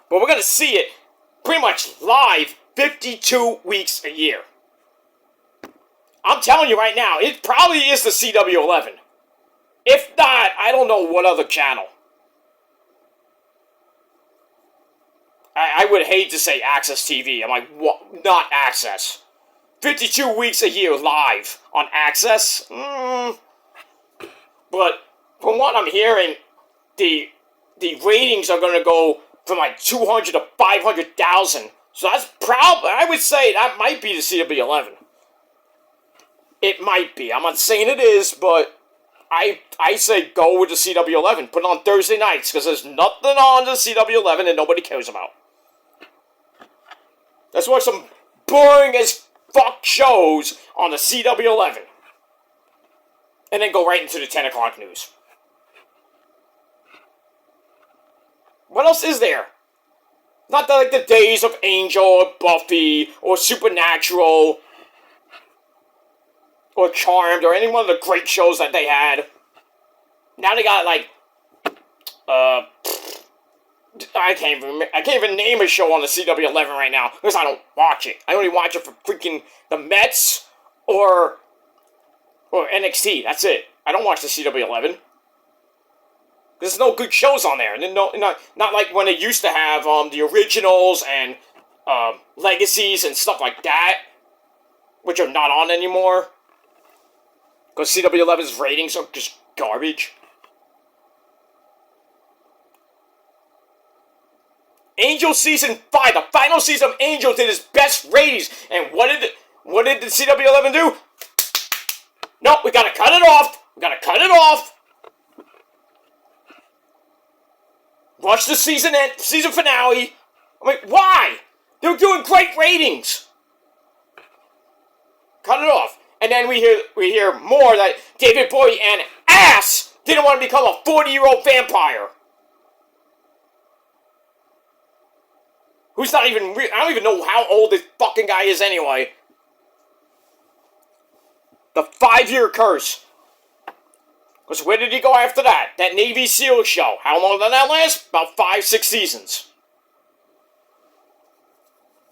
But we're going to see it pretty much live 52 weeks a year. I'm telling you right now, it probably is the CW11. If not, I don't know what other channel. I would hate to say Access TV. I'm like, what? Not Access. 52 weeks a year live on Access? But from what I'm hearing, the ratings are going to go from like 200 to 500,000. So that's probably, I would say that might be the CW11. It might be. I'm not saying it is, but I say go with the CW11. Put it on Thursday nights, because there's nothing on the CW11 that nobody cares about. Let's watch some boring as fuck shows on the CW11. And then go right into the 10 o'clock news. What else is there? Not like the Days of Angel, or Buffy, or Supernatural, or Charmed, or any one of the great shows that they had. Now they got, like, I can't even name a show on the CW11 right now, because I don't watch it. I only watch it for freaking the Mets, or NXT, that's it. I don't watch the CW11. There's no good shows on there. And not like when they used to have the originals and legacies and stuff like that, which are not on anymore. Because CW11's ratings are just garbage. Angel Season 5, the final season of Angel did its best ratings. And what did the CW11 do? No, we gotta cut it off. We gotta cut it off. Watch the season finale. I'm like, why? They're doing great ratings. Cut it off. And then we hear more that David Bowie and Ass didn't want to become a 40-year-old vampire. Who's not even... I don't even know how old this fucking guy is anyway. The 5-year curse. Because where did he go after that? That Navy SEAL show. How long did that last? About 5-6 seasons.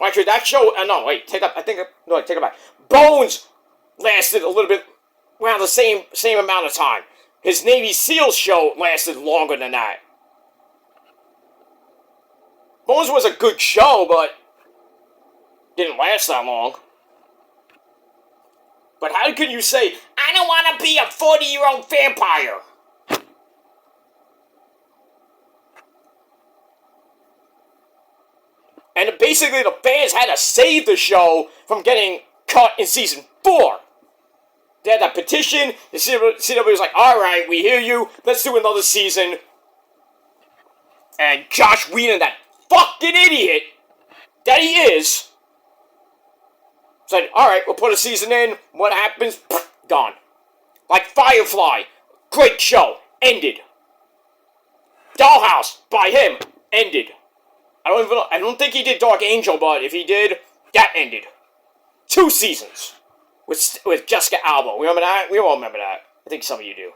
Actually, that show... no, wait. Take it back. Bones lasted a little bit... around the same amount of time. His Navy SEAL show lasted longer than that. Bones was a good show, but... didn't last that long. But how could you say, I don't want to be a 40-year-old vampire? And basically the fans had to save the show from getting cut in season 4. They had that petition, the CW was like, alright, we hear you, let's do another season. And Josh Whedon, that fucking idiot that he is, said, alright, we'll put a season in. What happens? Gone. Like Firefly. Great show. Ended. Dollhouse, by him. Ended. I don't think he did Dark Angel, but if he did, that ended. 2 seasons. With Jessica Alba. Remember that? We all remember that. I think some of you do.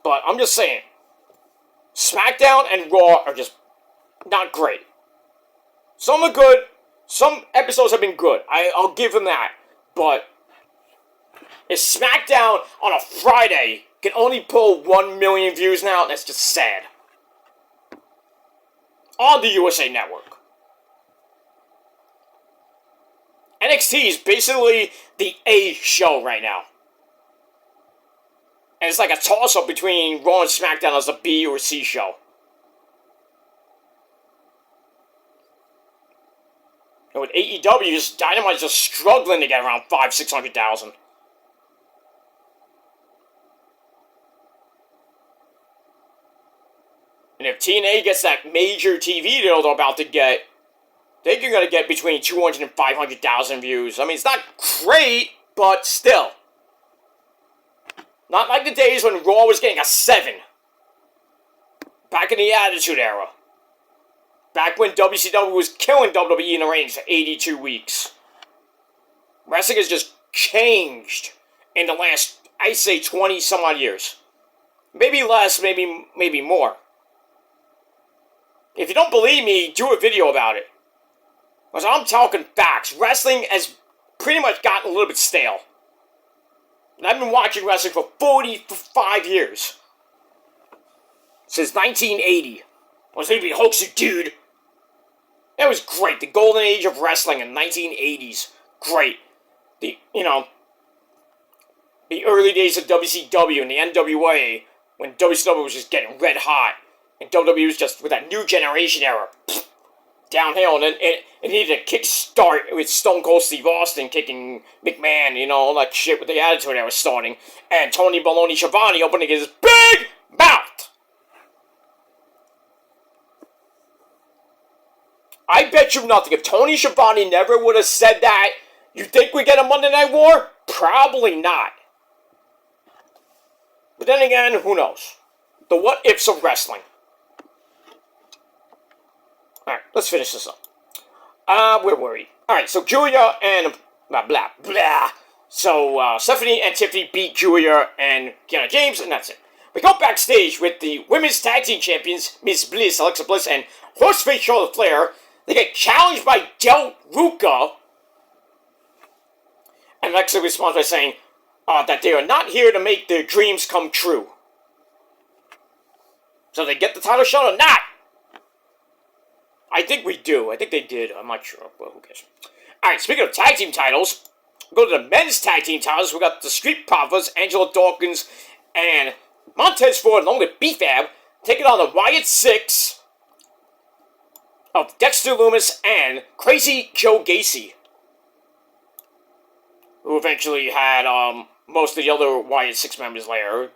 But I'm just saying. SmackDown and Raw are just not great. Some are good. Some episodes have been good. I'll give them that. But if SmackDown on a Friday can only pull 1 million views now, that's just sad. On the USA Network. NXT is basically the A show right now. And it's like a toss-up between Raw and SmackDown as a B or C show. And with AEW, Dynamite's just struggling to get around 500,000-600,000. And if TNA gets that major TV deal they're about to get, they're going to get between 200 and 500,000 views. I mean, it's not great, but still. Not like the days when Raw was getting a 7. Back in the Attitude Era. Back when WCW was killing WWE in the ratings for 82 weeks. Wrestling has just changed in the last, I'd say, 20-some-odd years. Maybe less, maybe more. If you don't believe me, do a video about it. Because I'm talking facts. Wrestling has pretty much gotten a little bit stale. And I've been watching wrestling for 45 years. Since 1980. I was maybe a hoaxer, dude. It was great. The golden age of wrestling in the 1980s. Great. The early days of WCW and the NWA, when WCW was just getting red hot, and WWE was just, with that new generation era, downhill, and then it needed a kickstart with Stone Cold Steve Austin kicking McMahon, all that shit with the Attitude Era starting, and Tony Baloney Schiavone opening his big mouth. I bet you nothing. If Tony Schiavone never would have said that, you think we get a Monday Night War? Probably not. But then again, who knows? The what-ifs of wrestling. Alright, let's finish this up. Where were we? Alright, so Julia and... blah, blah, blah. So, Stephanie and Tiffany beat Julia and Kiana James, and that's it. We go backstage with the Women's Tag Team Champions, Miss Bliss, Alexa Bliss, and Horseface Charlotte Flair. They get challenged by Del Ruca. And Alexa responds by saying that they are not here to make their dreams come true. So they get the title shot or not? I think we do. I think they did. I'm not sure, but who cares? Alright, speaking of tag team titles, we'll go to the men's tag team titles. We got the Street Profits, Angelo Dawkins, and Montez Ford, along with B-Fab, taking on the Wyatt Six of Dexter Lumis and Crazy Joe Gacy, who eventually had most of the other Wyatt Six members later.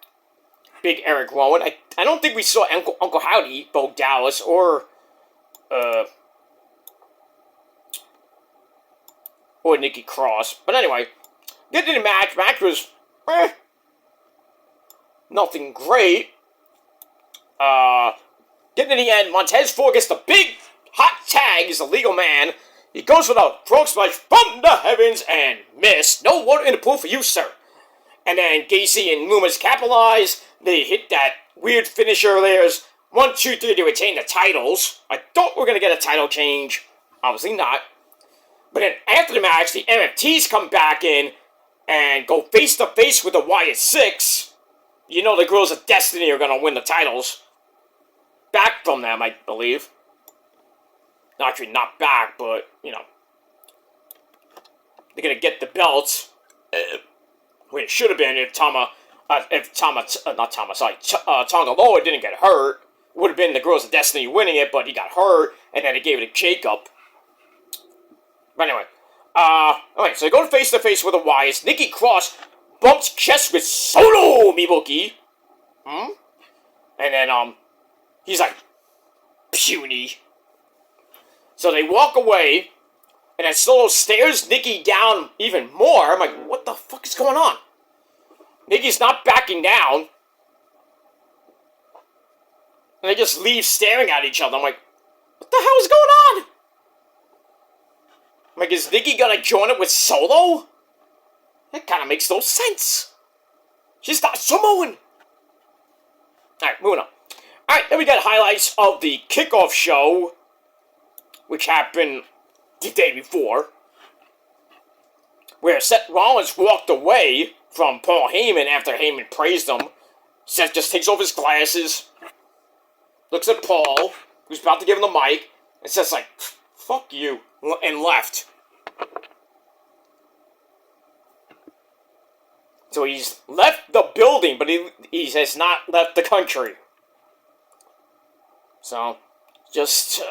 Big Eric Rowan. I don't think we saw Uncle Howdy, Bo Dallas, or or Nikki Cross. But anyway, get to the match. Match was nothing great. Getting to the end, Montez Ford gets the big hot tag. He's a legal man. He goes for the frog splash from the heavens and miss. No water in the pool for you, sir. And then Gacy and Loomis capitalize. They hit that weird finisher. There's 1, 2, 3 to retain the titles. I thought we were going to get a title change. Obviously not. But then after the match, the MFTs come back in and go face to face with the Wyatt Six. You know the Girls of Destiny are going to win the titles. Back from them, I believe. Actually, not back, but, you know. They're going to get the belts. Where it should have been if Tonga Loa didn't get hurt. It would have been the Girls of Destiny winning it, but he got hurt, and then they gave it to Jacob. But anyway. Alright, so they go face to face with the Wyatts. Nikki Cross bumps chest with Solo Mibuki. And then, he's like, puny. So they walk away, and then Solo stares Nikki down even more. I'm like, what the fuck is going on? Nikki's not backing down. And they just leave staring at each other. I'm like, what the hell is going on? I'm like, is Nikki gonna join it with Solo? That kind of makes no sense. She's not Samoan. Alright, moving on. Alright, then we got highlights of the kickoff show, which happened the day before, where Seth Rollins walked away from Paul Heyman after Heyman praised him. Seth just takes off his glasses, looks at Paul, who's about to give him the mic, and says like, fuck you, and left. So he's left the building, but he has not left the country. So, just,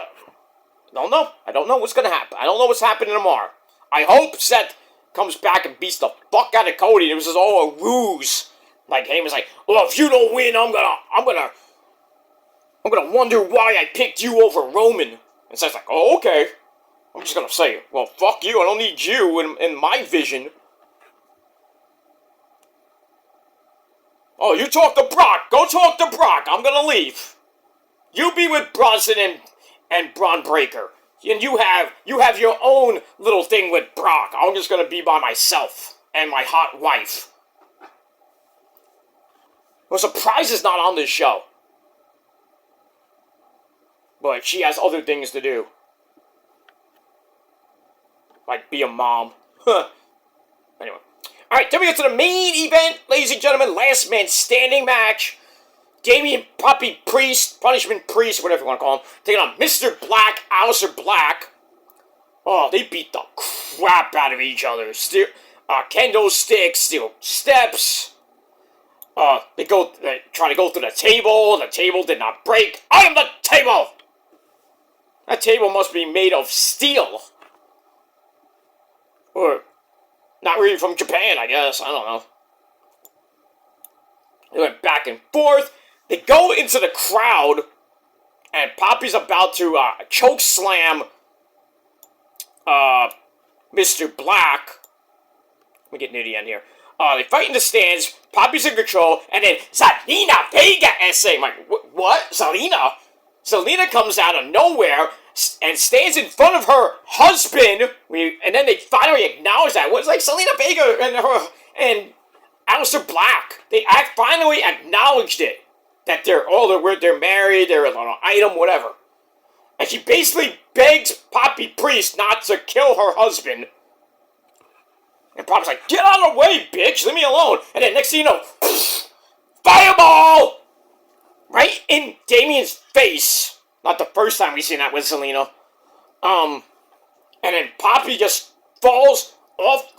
don't know. I don't know what's going to happen. I don't know what's happening tomorrow. I hope Seth comes back and beats the fuck out of Cody. It was just all a ruse. Like, Heyman's like, well, if you don't win, I'm gonna wonder why I picked you over Roman. And Seth's like, oh, okay. I'm just gonna say, well, fuck you. I don't need you in my vision. Oh, you talk to Brock. Go talk to Brock. I'm gonna leave. You be with Bronson and Braun Breaker. And you have your own little thing with Brock. I'm just gonna be by myself and my hot wife. I'm surprised it's not on this show. But she has other things to do. Like be a mom. Anyway. Alright, then we get to the main event, ladies and gentlemen. Last man standing match. Damian Puppy Priest, Punishment Priest, whatever you want to call him, taking on Mr. Black, Aleister Black. Oh, they beat the crap out of each other. Kendo sticks, steel steps. They try to go through the table. The table did not break. I am the table! That table must be made of steel. Or, not really from Japan, I guess. I don't know. They went back and forth. They go into the crowd, and Poppy's about to choke slam Mr. Black. Let me get near the end here. They fight in the stands. Poppy's in control, and then Zelina Vega SA. I'm like, what? Zelina? Zelina comes out of nowhere and stands in front of her husband. And then they finally acknowledge that. It's like Zelina Vega and Aleister Black. They finally acknowledged it. That they're married, they're an item, whatever. And she basically begs Poppy Priest not to kill her husband. And Poppy's like, get out of the way, bitch, leave me alone. And then next thing you know, fireball! Right in Damien's face. Not the first time we've seen that with Zelina. And then Poppy just falls off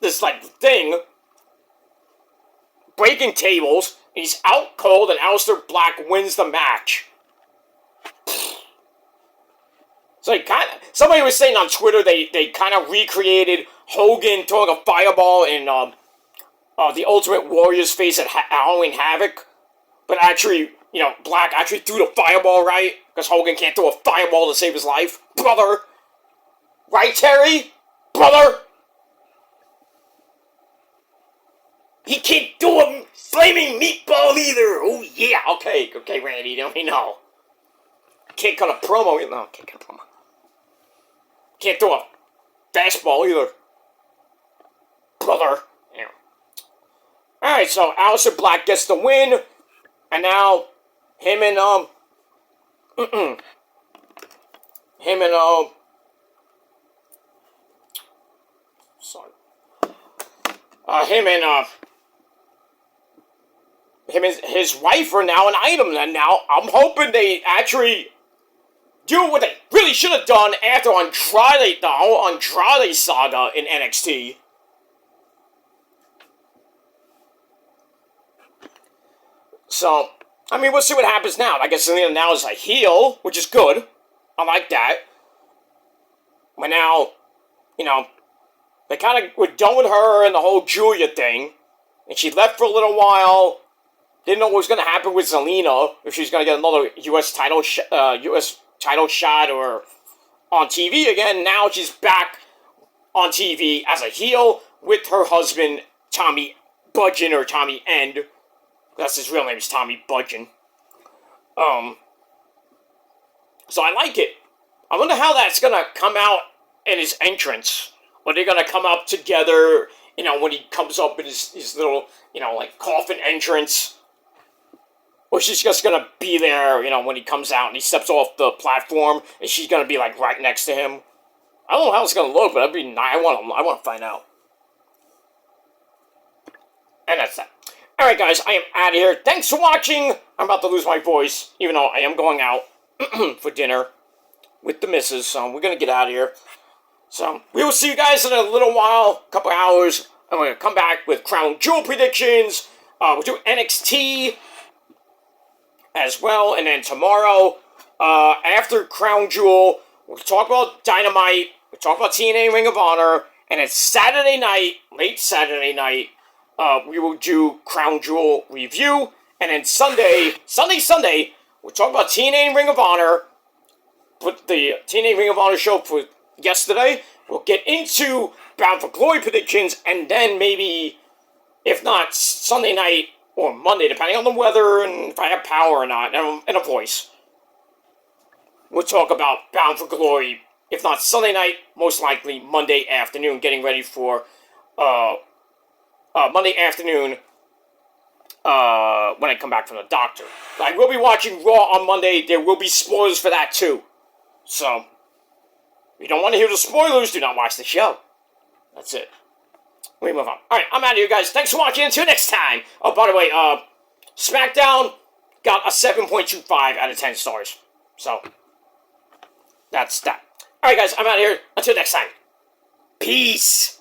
this like thing, breaking tables. He's out cold, and Aleister Black wins the match. So somebody was saying on Twitter they kind of recreated Hogan throwing a fireball in the Ultimate Warrior's face at Halloween Havoc, but actually, Black actually threw the fireball right because Hogan can't throw a fireball to save his life, brother. Right, Terry? brother. He can't do a flaming meatball either. Oh, yeah. Okay, Randy, let me know. Can't cut a promo either. No, can't cut a promo. Can't do a fastball either. Brother. Yeah. Alright, so Aleister Black gets the win. And now, him and, sorry. Him and his wife are now an item, and now I'm hoping they actually do what they really should have done after Andrade, the whole Andrade saga in NXT. So, I mean, we'll see what happens now. I guess Selena now is a heel, which is good. I like that. But now, you know, they kind of were done with her and the whole Julia thing. And she left for a little while. Didn't know what was going to happen with Zelina. If she's going to get another U.S. title shot or on TV again. Now she's back on TV as a heel with her husband, Tommy Budgeon, or Tommy End. That's his real name, is Tommy Budgeon. So I like it. I wonder how that's going to come out in his entrance. Are they going to come up together, you know, when he comes up in his little, you know, like, coffin entrance? Or she's just going to be there, you know, when he comes out and he steps off the platform, and she's going to be, like, right next to him? I don't know how it's going to look, but that'd be nice. I want to find out. And that's that. Alright, guys, I am out of here. Thanks for watching. I'm about to lose my voice, even though I am going out for dinner with the missus, so we're going to get out of here. So, we will see you guys in a little while, a couple hours. I'm going to come back with Crown Jewel predictions. We'll do NXT as well, and then tomorrow, after Crown Jewel, we'll talk about Dynamite, we'll talk about TNA Ring of Honor, and then Saturday night, late Saturday night, we will do Crown Jewel review, and then Sunday, we'll talk about TNA Ring of Honor, put the TNA Ring of Honor show for yesterday. We'll get into Bound for Glory predictions, and then maybe, if not Sunday night or Monday, depending on the weather and if I have power or not, and a voice, we'll talk about Bound for Glory. If not Sunday night, most likely Monday afternoon, getting ready for Monday afternoon when I come back from the doctor. I will be watching Raw on Monday. There will be spoilers for that too. So, if you don't want to hear the spoilers, do not watch the show. That's it. Let me move on. Alright, I'm out of here, guys. Thanks for watching. Until next time. Oh, by the way, Smackdown got a 7.25 out of 10 stars. So, that's that. Alright, guys, I'm out of here. Until next time. Peace.